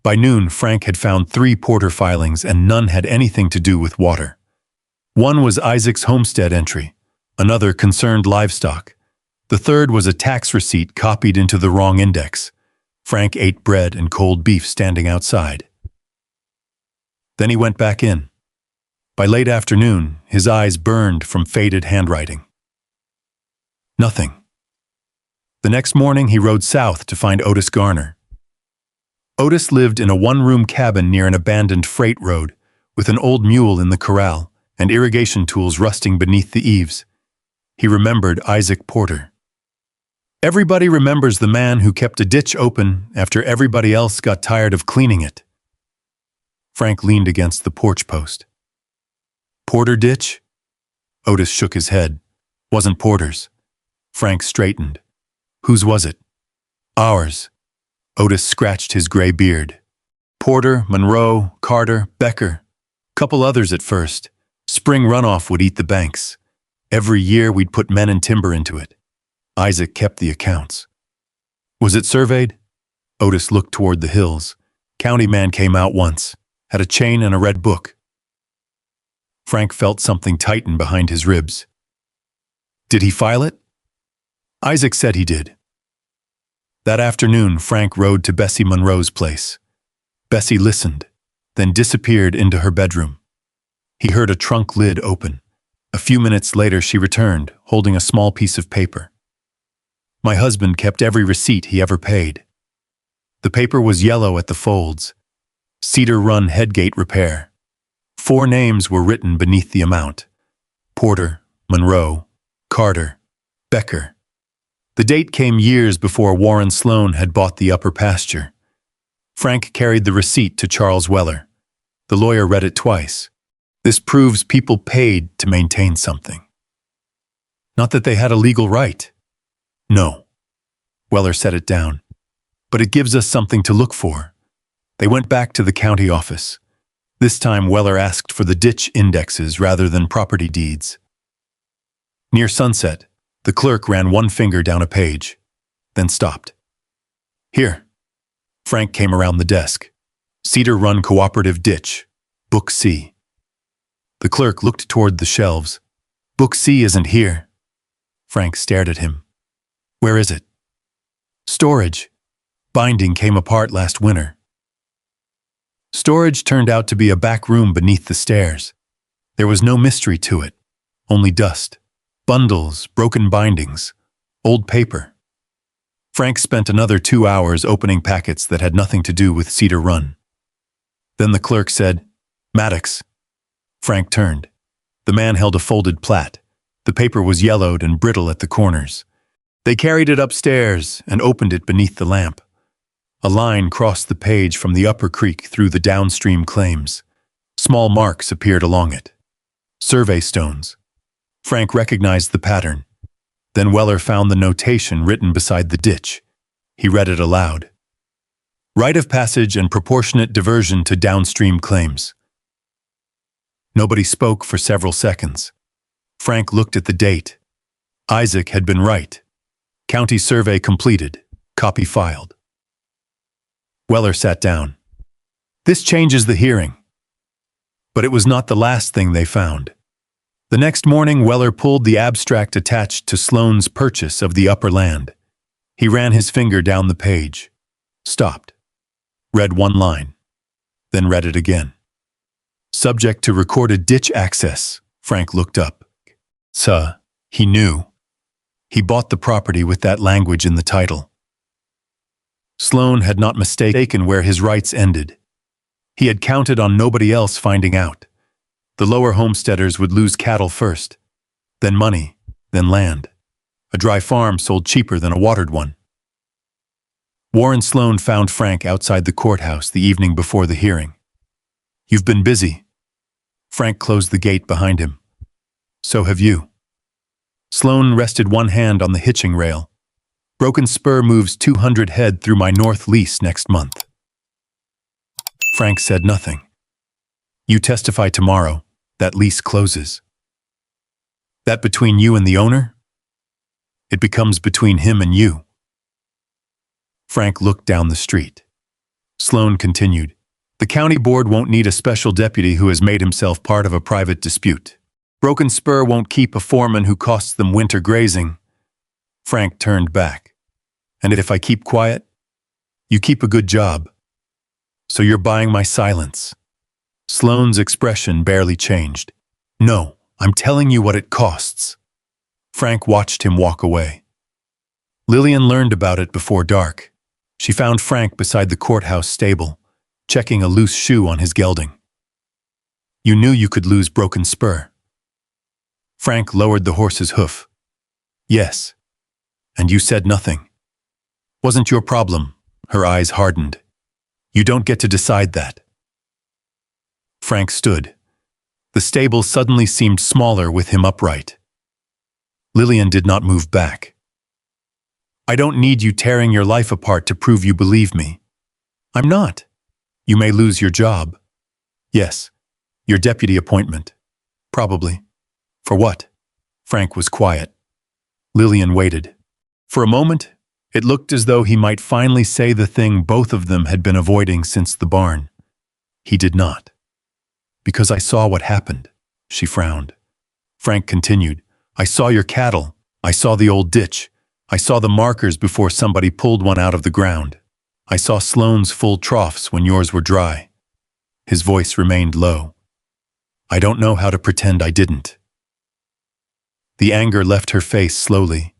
By noon, Frank had found 3 Porter filings and none had anything to do with water. One was Isaac's homestead entry, another concerned livestock. The third was a tax receipt copied into the wrong index. Frank ate bread and cold beef standing outside. Then he went back in. By late afternoon, his eyes burned from faded handwriting. Nothing. The next morning, he rode south to find Otis Garner. Otis lived in a 1-room cabin near an abandoned freight road, with an old mule in the corral and irrigation tools rusting beneath the eaves. He remembered Isaac Porter. Everybody remembers the man who kept a ditch open after everybody else got tired of cleaning it. Frank leaned against the porch post. "Porter ditch?" Otis shook his head. "Wasn't Porter's." Frank straightened. "Whose was it?" "Ours." Otis scratched his gray beard. "Porter, Monroe, Carter, Becker. Couple others at first. Spring runoff would eat the banks. Every year we'd put men and timber into it. Isaac kept the accounts." "Was it surveyed?" Otis looked toward the hills. "County man came out once. Had a chain and a red book." Frank felt something tighten behind his ribs. "Did he file it?" Isaac said he did. That afternoon, Frank rode to Bessie Monroe's place. Bessie listened, then disappeared into her bedroom. He heard a trunk lid open. A few minutes later, she returned, holding a small piece of paper. "My husband kept every receipt he ever paid." The paper was yellow at the folds. Cedar Run headgate repair. 4 names were written beneath the amount. Porter, Monroe, Carter, Becker. The date came years before Warren Sloan had bought the upper pasture. Frank carried the receipt to Charles Weller. The lawyer read it twice. "This proves people paid to maintain something. Not that they had a legal right." "No." Weller set it down. "But it gives us something to look for." They went back to the county office. This time Weller asked for the ditch indexes rather than property deeds. Near sunset, the clerk ran one finger down a page, then stopped. Here. Frank came around the desk. Cedar Run Cooperative Ditch. Book C. The clerk looked toward the shelves. Book C isn't here. Frank stared at him. Where is it? Storage. Binding came apart last winter. Storage turned out to be a back room beneath the stairs. There was no mystery to it, only dust, bundles, broken bindings, old paper. Frank spent another 2 hours opening packets that had nothing to do with Cedar Run. Then the clerk said, Maddox. Frank turned. The man held a folded plat. The paper was yellowed and brittle at the corners. They carried it upstairs and opened it beneath the lamp. A line crossed the page from the upper creek through the downstream claims. Small marks appeared along it. Survey stones. Frank recognized the pattern. Then Weller found the notation written beside the ditch. He read it aloud. Right of passage and proportionate diversion to downstream claims. Nobody spoke for several seconds. Frank looked at the date. Isaac had been right. County survey completed. Copy filed. Weller sat down. This changes the hearing. But it was not the last thing they found. The next morning, Weller pulled the abstract attached to Sloane's purchase of the upper land. He ran his finger down the page. Stopped. Read one line. Then read it again. Subject to recorded ditch access. Frank looked up. He knew. He bought the property with that language in the title. Sloane had not mistaken where his rights ended. He had counted on nobody else finding out. The lower homesteaders would lose cattle first, then money, then land. A dry farm sold cheaper than a watered one. Warren Sloane found Frank outside the courthouse the evening before the hearing. You've been busy. Frank closed the gate behind him. So have you. Sloane rested one hand on the hitching rail. Broken Spur moves 200 head through my north lease next month. Frank said nothing. You testify tomorrow. That lease closes. That between you and the owner? It becomes between him and you. Frank looked down the street. Sloane continued. The county board won't need a special deputy who has made himself part of a private dispute. Broken Spur won't keep a foreman who costs them winter grazing. Frank turned back. And if I keep quiet, you keep a good job. So you're buying my silence. Sloane's expression barely changed. No, I'm telling you what it costs. Frank watched him walk away. Lillian learned about it before dark. She found Frank beside the courthouse stable, checking a loose shoe on his gelding. You knew you could lose Broken Spur. Frank lowered the horse's hoof. Yes. And you said nothing. Wasn't your problem. Her eyes hardened. You don't get to decide that. Frank stood. The stable suddenly seemed smaller with him upright. Lillian did not move back. I don't need you tearing your life apart to prove you believe me. I'm not. You may lose your job. Yes, your deputy appointment. Probably. For what? Frank was quiet. Lillian waited. For a moment, it looked as though he might finally say the thing both of them had been avoiding since the barn. He did not. Because I saw what happened, she frowned. Frank continued. I saw your cattle. I saw the old ditch. I saw the markers before somebody pulled one out of the ground. I saw Sloane's full troughs when yours were dry. His voice remained low. I don't know how to pretend I didn't. The anger left her face slowly,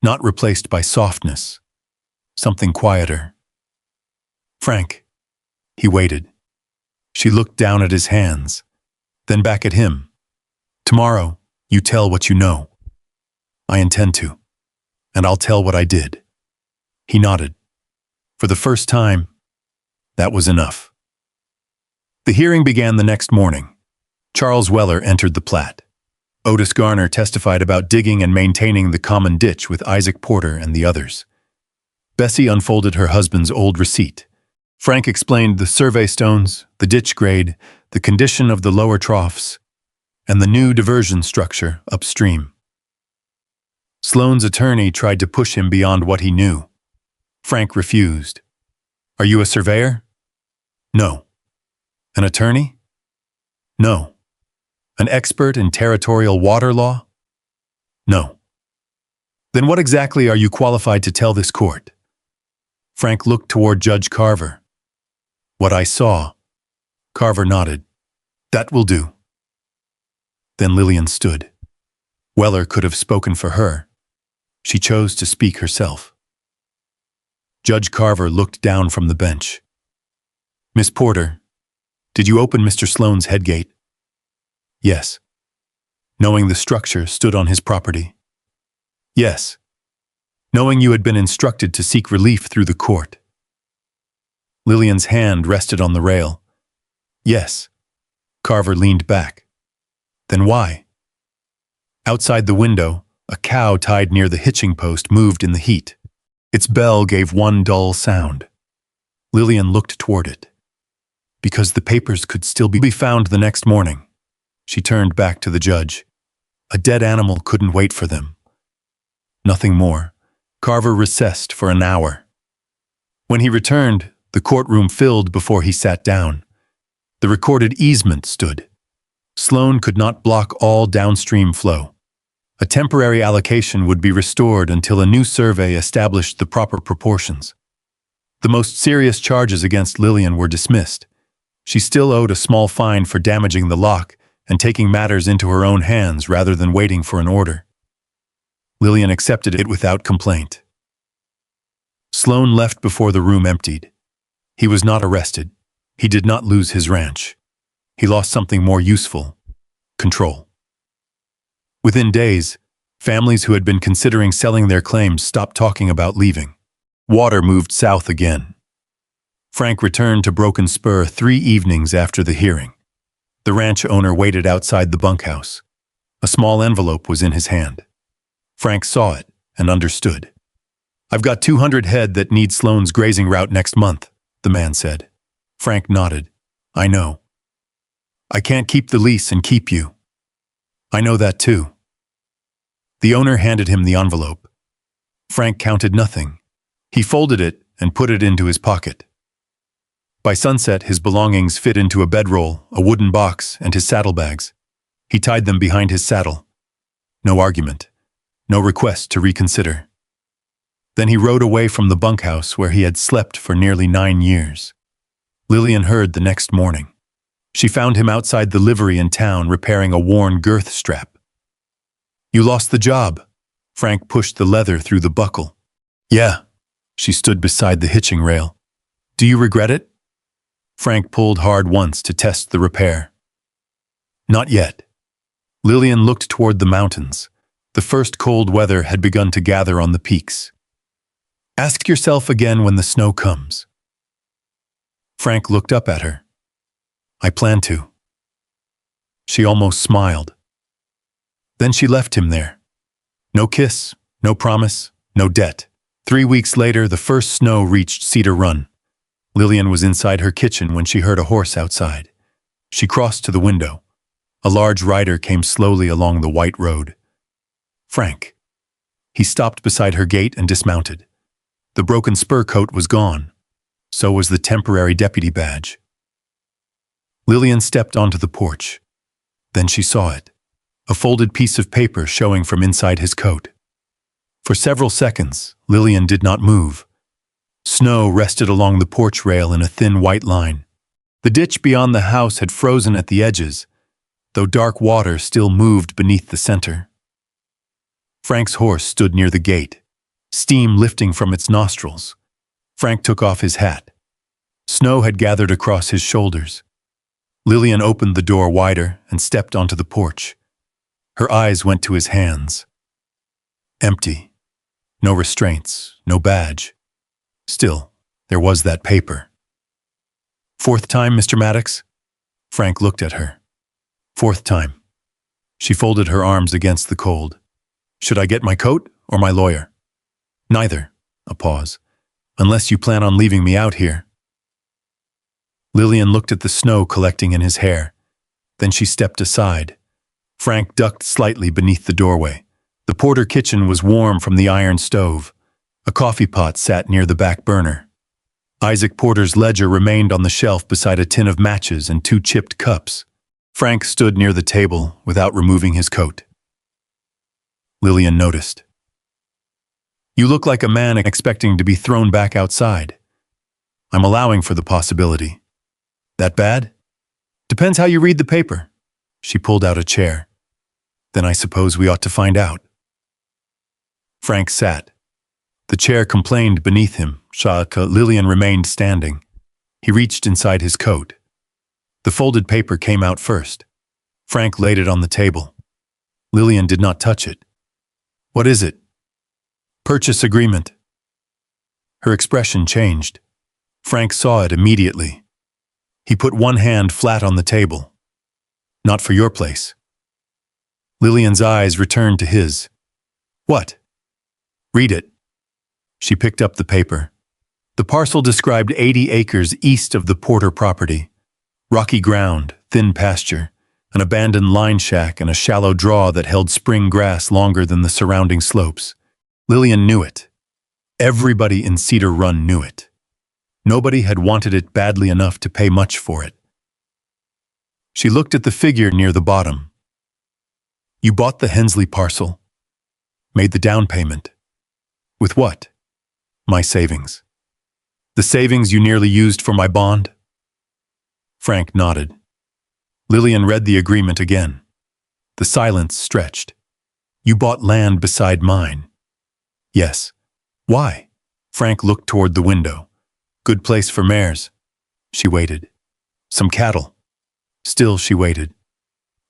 not replaced by softness, something quieter. Frank. He waited. She looked down at his hands, then back at him. Tomorrow, you tell what you know. I intend to, and I'll tell what I did. He nodded. For the first time, that was enough. The hearing began the next morning. Charles Weller entered the plat. Otis Garner testified about digging and maintaining the common ditch with Isaac Porter and the others. Bessie unfolded her husband's old receipt. Frank explained the survey stones, the ditch grade, the condition of the lower troughs, and the new diversion structure upstream. Sloane's attorney tried to push him beyond what he knew. Frank refused. Are you a surveyor? No. An attorney? No. An expert in territorial water law? No. Then what exactly are you qualified to tell this court? Frank looked toward Judge Carver. What I saw. Carver nodded. That will do. Then Lillian stood. Weller could have spoken for her. She chose to speak herself. Judge Carver looked down from the bench. Miss Porter, did you open Mr. Sloane's headgate? Yes. Knowing the structure stood on his property? Yes. Knowing you had been instructed to seek relief through the court? Lillian's hand rested on the rail. Yes. Carver leaned back. Then why? Outside the window, a cow tied near the hitching post moved in the heat. Its bell gave one dull sound. Lillian looked toward it. Because the papers could still be found the next morning. She turned back to the judge. A dead animal couldn't wait for them. Nothing more. Carver recessed for an hour. When he returned, the courtroom filled before he sat down. The recorded easement stood. Sloane could not block all downstream flow. A temporary allocation would be restored until a new survey established the proper proportions. The most serious charges against Lillian were dismissed. She still owed a small fine for damaging the lock and taking matters into her own hands rather than waiting for an order. Lillian accepted it without complaint. Sloane left before the room emptied. He was not arrested. He did not lose his ranch. He lost something more useful: control. Within days, families who had been considering selling their claims stopped talking about leaving. Water moved south again. Frank returned to Broken Spur 3 evenings after the hearing. The ranch owner waited outside the bunkhouse. A small envelope was in his hand. Frank saw it and understood. I've got 200 head that need Sloane's grazing route next month, the man said. Frank nodded. I know. I can't keep the lease and keep you. I know that too. The owner handed him the envelope. Frank counted nothing. He folded it and put it into his pocket. By sunset, his belongings fit into a bedroll, a wooden box, and his saddlebags. He tied them behind his saddle. No argument. No request to reconsider. Then he rode away from the bunkhouse where he had slept for nearly 9 years. Lillian heard the next morning. She found him outside the livery in town repairing a worn girth strap. You lost the job. Frank pushed the leather through the buckle. Yeah. She stood beside the hitching rail. Do you regret it? Frank pulled hard once to test the repair. Not yet. Lillian looked toward the mountains. The first cold weather had begun to gather on the peaks. Ask yourself again when the snow comes. Frank looked up at her. I plan to. She almost smiled. Then she left him there. No kiss, no promise, no debt. 3 weeks later, the first snow reached Cedar Run. Lillian was inside her kitchen when she heard a horse outside. She crossed to the window. A large rider came slowly along the white road. Frank. He stopped beside her gate and dismounted. The broken spur coat was gone. So was the temporary deputy badge. Lillian stepped onto the porch. Then she saw it. A folded piece of paper showing from inside his coat. For several seconds, Lillian did not move. Snow rested along the porch rail in a thin white line. The ditch beyond the house had frozen at the edges, though dark water still moved beneath the center. Frank's horse stood near the gate, steam lifting from its nostrils. Frank took off his hat. Snow had gathered across his shoulders. Lillian opened the door wider and stepped onto the porch. Her eyes went to his hands. Empty. No restraints, no badge. Still, there was that paper. 4th time, Mr. Maddox? Frank looked at her. 4th time. She folded her arms against the cold. Should I get my coat or my lawyer? Neither. A pause. Unless you plan on leaving me out here. Lillian looked at the snow collecting in his hair. Then she stepped aside. Frank ducked slightly beneath the doorway. The Porter kitchen was warm from the iron stove. A coffee pot sat near the back burner. Isaac Porter's ledger remained on the shelf beside a tin of matches and 2 chipped cups. Frank stood near the table without removing his coat. Lillian noticed. "You look like a man expecting to be thrown back outside. I'm allowing for the possibility. That bad? Depends how you read the paper." She pulled out a chair. "Then I suppose we ought to find out." Frank sat. The chair complained beneath him. Lillian remained standing. He reached inside his coat. The folded paper came out first. Frank laid it on the table. Lillian did not touch it. "What is it?" "Purchase agreement." Her expression changed. Frank saw it immediately. He put one hand flat on the table. "Not for your place." Lillian's eyes returned to his. "What?" "Read it." She picked up the paper. The parcel described 80 acres east of the Porter property. Rocky ground, thin pasture, an abandoned line shack, and a shallow draw that held spring grass longer than the surrounding slopes. Lillian knew it. Everybody in Cedar Run knew it. Nobody had wanted it badly enough to pay much for it. She looked at the figure near the bottom. "You bought the Hensley parcel. Made the down payment. With what?" "My savings." "The savings you nearly used for my bond?" Frank nodded. Lillian read the agreement again. The silence stretched. "You bought land beside mine." "Yes." "Why?" Frank looked toward the window. "Good place for mares." She waited. "Some cattle." Still she waited.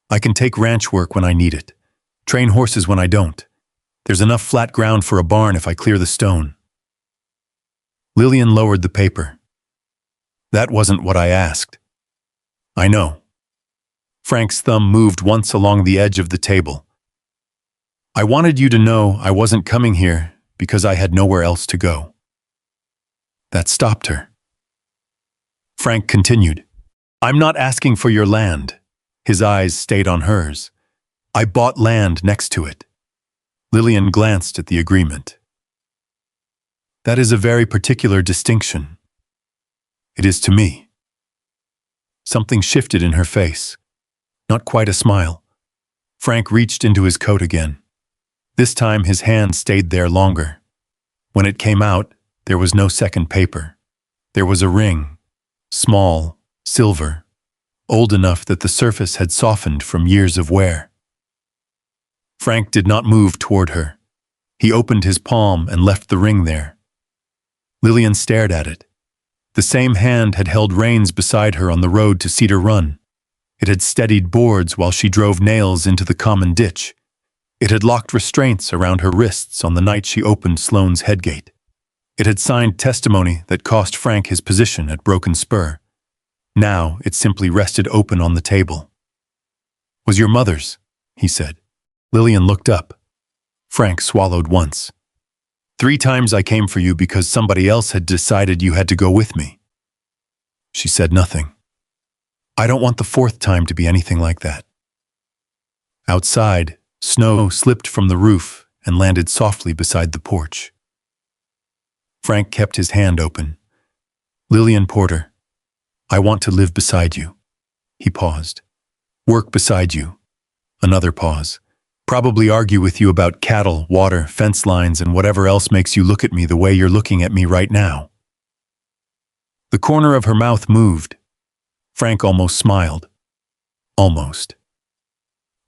"I can take ranch work when I need it. Train horses when I don't. There's enough flat ground for a barn if I clear the stone." Lillian lowered the paper. "That wasn't what I asked." "I know." Frank's thumb moved once along the edge of the table. "I wanted you to know I wasn't coming here because I had nowhere else to go." That stopped her. Frank continued. "I'm not asking for your land." His eyes stayed on hers. "I bought land next to it." Lillian glanced at the agreement. "That is a very particular distinction." "It is to me." Something shifted in her face. Not quite a smile. Frank reached into his coat again. This time his hand stayed there longer. When it came out, there was no second paper. There was a ring, small, silver, old enough that the surface had softened from years of wear. Frank did not move toward her. He opened his palm and left the ring there. Lillian stared at it. The same hand had held reins beside her on the road to Cedar Run. It had steadied boards while she drove nails into the common ditch. It had locked restraints around her wrists on the night she opened Sloane's headgate. It had signed testimony that cost Frank his position at Broken Spur. Now it simply rested open on the table. "Was your mother's?" he said. Lillian looked up. Frank swallowed once. "3 times I came for you because somebody else had decided you had to go with me." She said nothing. "I don't want the 4th time to be anything like that." Outside, snow slipped from the roof and landed softly beside the porch. Frank kept his hand open. "Lillian Porter, I want to live beside you." He paused. "Work beside you." Another pause. "Probably argue with you about cattle, water, fence lines, and whatever else makes you look at me the way you're looking at me right now." The corner of her mouth moved. Frank almost smiled. "Almost.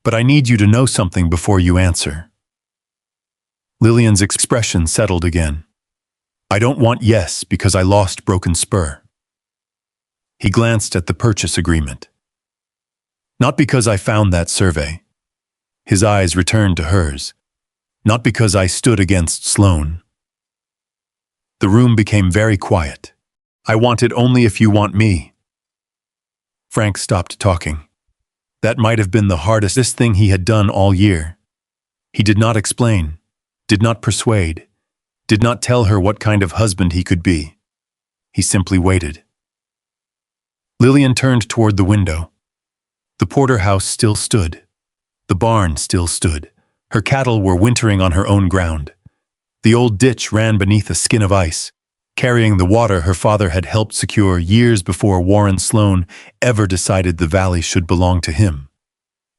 But I need you to know something before you answer." Lillian's expression settled again. "I don't want yes because I lost Broken Spur." He glanced at the purchase agreement. "Not because I found that survey." His eyes returned to hers. "Not because I stood against Sloane." The room became very quiet. "I want it only if you want me." Frank stopped talking. That might have been the hardest thing he had done all year. He did not explain, did not persuade, did not tell her what kind of husband he could be. He simply waited. Lillian turned toward the window. The Porter house still stood. The barn still stood. Her cattle were wintering on her own ground. The old ditch ran beneath a skin of ice, carrying the water her father had helped secure years before Warren Sloan ever decided the valley should belong to him.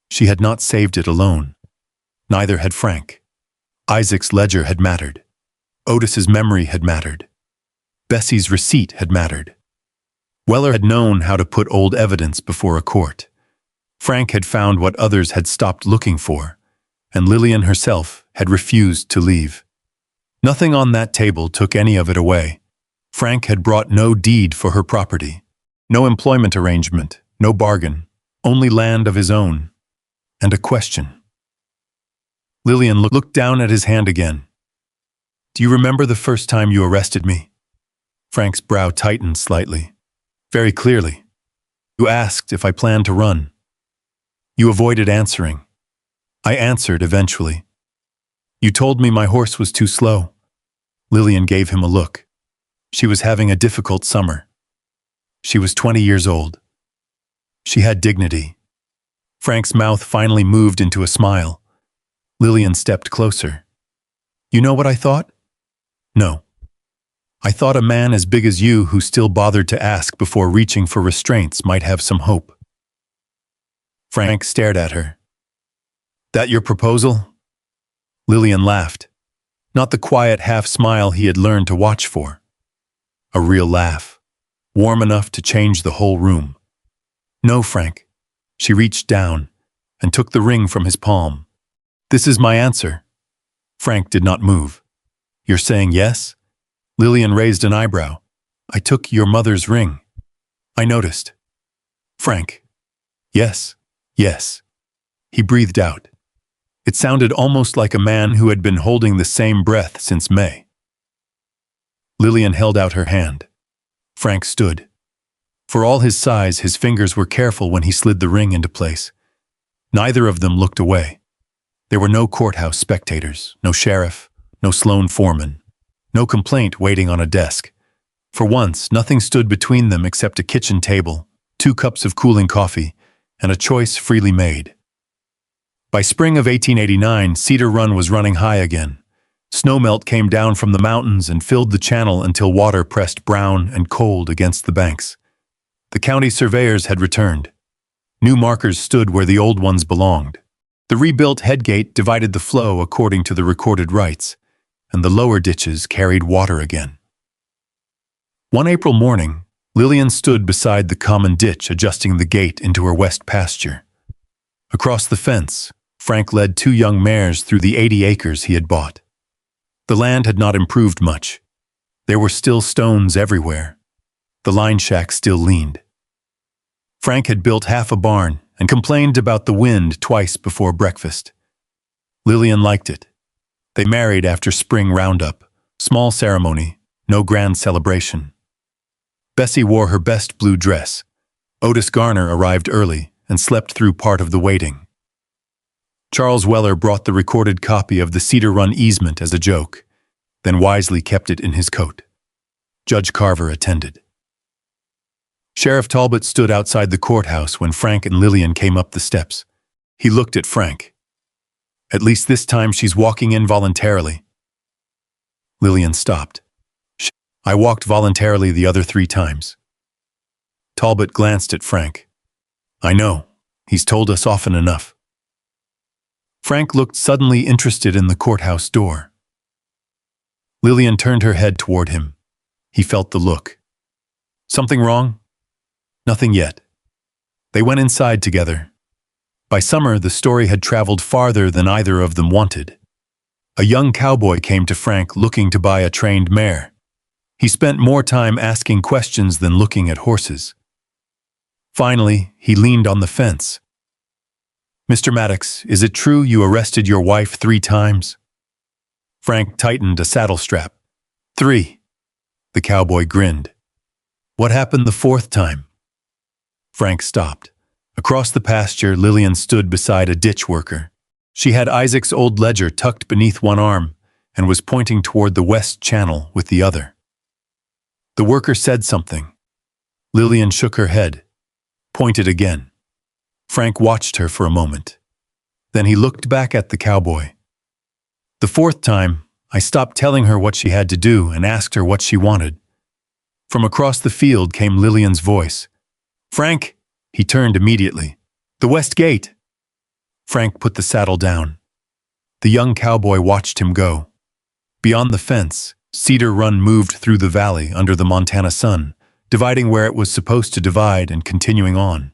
She had not saved it alone. Neither had Frank. Isaac's ledger had mattered. Otis's memory had mattered. Bessie's receipt had mattered. Weller had known how to put old evidence before a court. Frank had found what others had stopped looking for, and Lillian herself had refused to leave. Nothing on that table took any of it away. Frank had brought no deed for her property, no employment arrangement, no bargain, only land of his own, and a question. Lillian looked down at his hand again. "Do you remember the first time you arrested me?" Frank's brow tightened slightly. "Very clearly. You asked if I planned to run. You avoided answering. I answered eventually. You told me my horse was too slow." Lillian gave him a look. She was having a difficult summer. She was 20 years old. She had dignity. Frank's mouth finally moved into a smile. Lillian stepped closer. "You know what I thought?" "No." "I thought a man as big as you who still bothered to ask before reaching for restraints might have some hope." Frank stared at her. "That your proposal?" Lillian laughed. Not the quiet half-smile he had learned to watch for. A real laugh, warm enough to change the whole room. "No, Frank." She reached down and took the ring from his palm. "This is my answer." Frank did not move. "You're saying yes?" Lillian raised an eyebrow. "I took your mother's ring. I noticed." "Frank." "Yes, yes." He breathed out. It sounded almost like a man who had been holding the same breath since May. Lillian held out her hand. Frank stood. For all his size, his fingers were careful when he slid the ring into place. Neither of them looked away. There were no courthouse spectators, no sheriff, no Sloan foreman, no complaint waiting on a desk. For once, nothing stood between them except a kitchen table, 2 cups of cooling coffee, and a choice freely made. By spring of 1889, Cedar Run was running high again. Snowmelt came down from the mountains and filled the channel until water pressed brown and cold against the banks. The county surveyors had returned. New markers stood where the old ones belonged. The rebuilt headgate divided the flow according to the recorded rights, and the lower ditches carried water again. One April morning, Lillian stood beside the common ditch adjusting the gate into her west pasture. Across the fence, Frank led 2 young mares through the 80 acres he had bought. The land had not improved much. There were still stones everywhere. The line shack still leaned. Frank had built half a barn and complained about the wind twice before breakfast. Lillian liked it. They married after spring roundup, small ceremony, no grand celebration. Bessie wore her best blue dress. Otis Garner arrived early and slept through part of the waiting. Charles Weller brought the recorded copy of the Cedar Run easement as a joke, then wisely kept it in his coat. Judge Carver attended. Sheriff Talbot stood outside the courthouse when Frank and Lillian came up the steps. He looked at Frank. "At least this time she's walking in voluntarily." Lillian stopped. "I walked voluntarily the other 3 times." Talbot glanced at Frank. "I know. He's told us often enough." Frank looked suddenly interested in the courthouse door. Lillian turned her head toward him. He felt the look. "Something wrong?" "Nothing yet." They went inside together. By summer, the story had traveled farther than either of them wanted. A young cowboy came to Frank looking to buy a trained mare. He spent more time asking questions than looking at horses. Finally, he leaned on the fence. "Mr. Maddox, is it true you arrested your wife 3 times?" Frank tightened a saddle strap. 3. The cowboy grinned. "What happened the 4th time?" Frank stopped. Across the pasture, Lillian stood beside a ditch worker. She had Isaac's old ledger tucked beneath one arm and was pointing toward the west channel with the other. The worker said something. Lillian shook her head, pointed again. Frank watched her for a moment. Then he looked back at the cowboy. "The 4th time, I stopped telling her what she had to do and asked her what she wanted. From across the field came Lillian's voice. "Frank!" He turned immediately. "The west gate!" Frank put the saddle down. The young cowboy watched him go. Beyond the fence, Cedar Run moved through the valley under the Montana sun, dividing where it was supposed to divide and continuing on.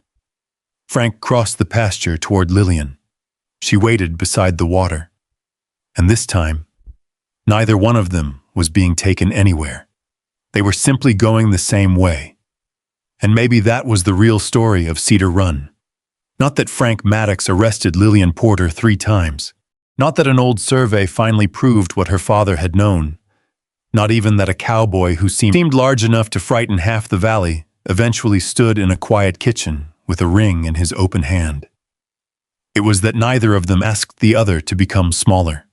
Frank crossed the pasture toward Lillian. She waited beside the water. And this time, neither one of them was being taken anywhere. They were simply going the same way. And maybe that was the real story of Cedar Run. Not that Frank Maddox arrested Lillian Porter 3 times. Not that an old survey finally proved what her father had known. Not even that a cowboy who seemed large enough to frighten half the valley eventually stood in a quiet kitchen with a ring in his open hand. It was that neither of them asked the other to become smaller.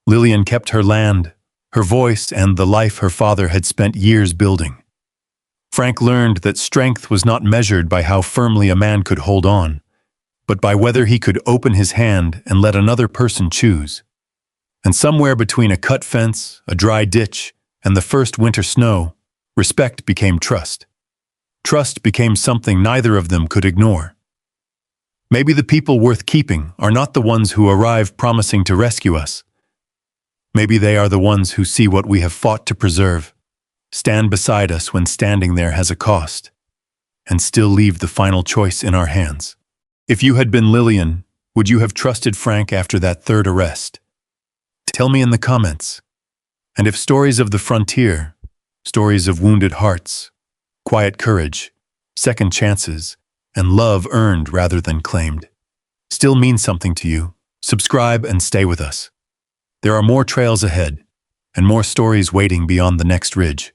Lillian kept her land, her voice, and the life her father had spent years building. Frank learned that strength was not measured by how firmly a man could hold on, but by whether he could open his hand and let another person choose. And somewhere between a cut fence, a dry ditch, and the first winter snow, respect became trust. Trust became something neither of them could ignore. Maybe the people worth keeping are not the ones who arrive promising to rescue us. Maybe they are the ones who see what we have fought to preserve, stand beside us when standing there has a cost, and still leave the final choice in our hands. If you had been Lillian, would you have trusted Frank after that 3rd arrest? Tell me in the comments. And if stories of the frontier, stories of wounded hearts, quiet courage, second chances, and love earned rather than claimed, still mean something to you, subscribe and stay with us. There are more trails ahead, and more stories waiting beyond the next ridge.